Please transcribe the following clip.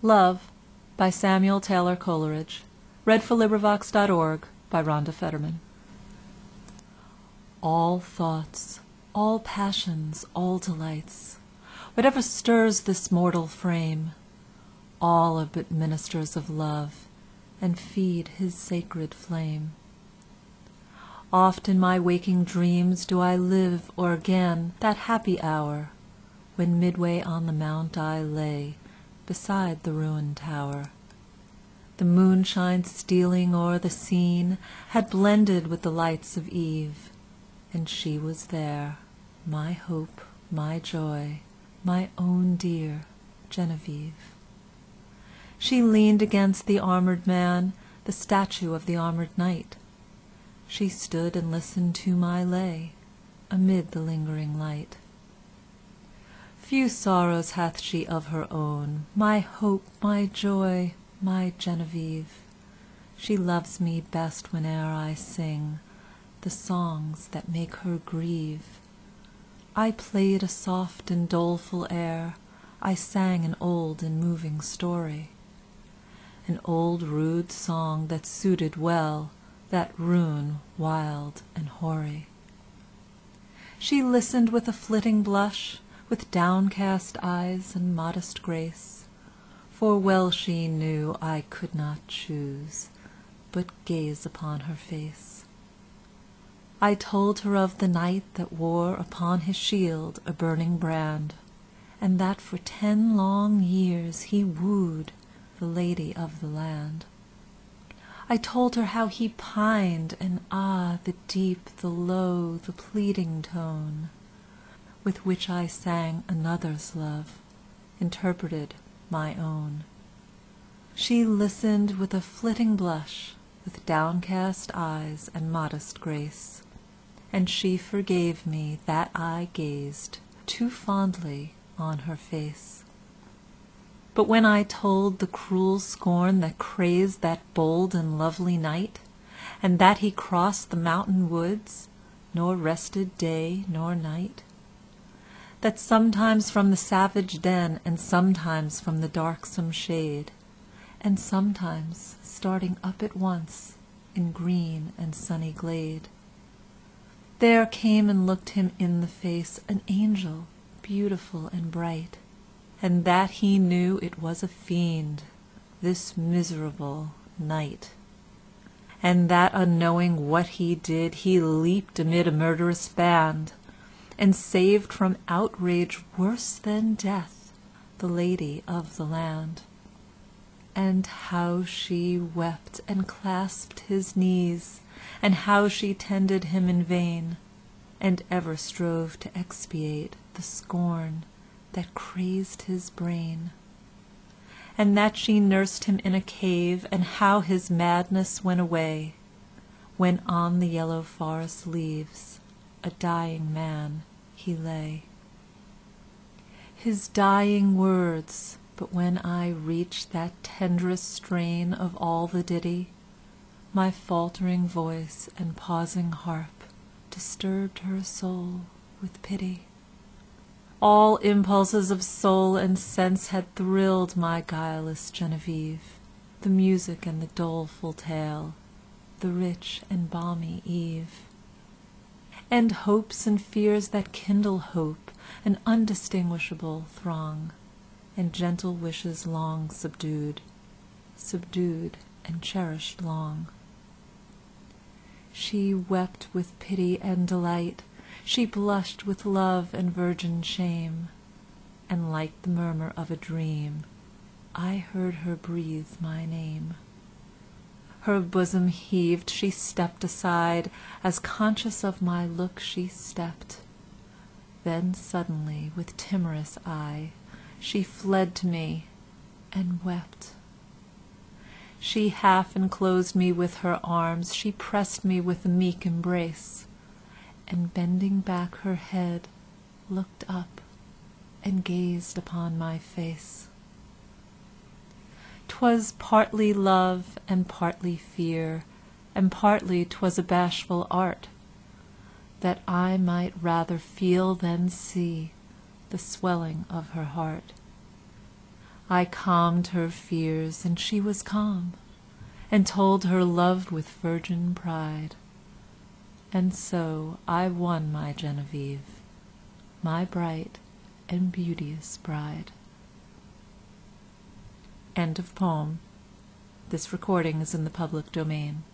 Love by Samuel Taylor Coleridge. 1812–1889 All thoughts, all passions, all delights, whatever stirs this mortal frame, all are but ministers of love, and feed his sacred flame. Oft in my waking dreams do I live o'er again that happy hour, when midway on the mount I lay, beside the ruined tower. The moonshine stealing o'er the scene had blended with the lights of eve, and she was there, my hope, my joy, my own dear Genevieve. She leaned against the armored man, the statue of the armored knight. She stood and listened to my lay, amid the lingering light. Few sorrows hath she of her own, my hope, my joy, my Genevieve. She loves me best whene'er I sing the songs that make her grieve. I played a soft and doleful air, I sang an old and moving story, an old rude song that suited well that rune wild and hoary. She listened with a flitting blush, with downcast eyes and modest grace, for well she knew I could not choose but gaze upon her face. I told her of the knight that wore upon his shield a burning brand, and that for 10 long years he wooed the lady of the land. I told her how he pined, and the deep, the low, the pleading tone with which I sang another's love, interpreted my own. She listened with a flitting blush, with downcast eyes and modest grace, and she forgave me that I gazed too fondly on her face. But when I told the cruel scorn that crazed that bold and lovely knight, and that he crossed the mountain woods, nor rested day nor night, that sometimes from the savage den, and sometimes from the darksome shade, and sometimes starting up at once in green and sunny glade, there came and looked him in the face an angel beautiful and bright, and that he knew it was a fiend, this miserable night, and that unknowing what he did, he leaped amid a murderous band, and saved from outrage worse than death the lady of the land. And how she wept and clasped his knees, and how she tended him in vain, and ever strove to expiate the scorn that crazed his brain, and that she nursed him in a cave, and how his madness went away, when on the yellow forest leaves a dying man he lay. His dying words, but when I reached that tenderest strain of all the ditty, my faltering voice and pausing harp disturbed her soul with pity. All impulses of soul and sense had thrilled my guileless Genevieve, the music and the doleful tale, the rich and balmy eve, and hopes and fears that kindle hope, an undistinguishable throng, and gentle wishes long subdued, subdued and cherished long. She wept with pity and delight, she blushed with love and virgin shame, and like the murmur of a dream, I heard her breathe my name. Her bosom heaved, she stepped aside, as conscious of my look she stepped. Then suddenly, with timorous eye, she fled to me and wept. She half enclosed me with her arms, she pressed me with a meek embrace, and bending back her head, looked up and gazed upon my face. 'Twas partly love and partly fear, and partly 'twas a bashful art, that I might rather feel than see the swelling of her heart. I calmed her fears, and she was calm, And told her love with virgin pride; And so I won my Genevieve, My bright and beauteous bride. End of poem. This recording is in the public domain.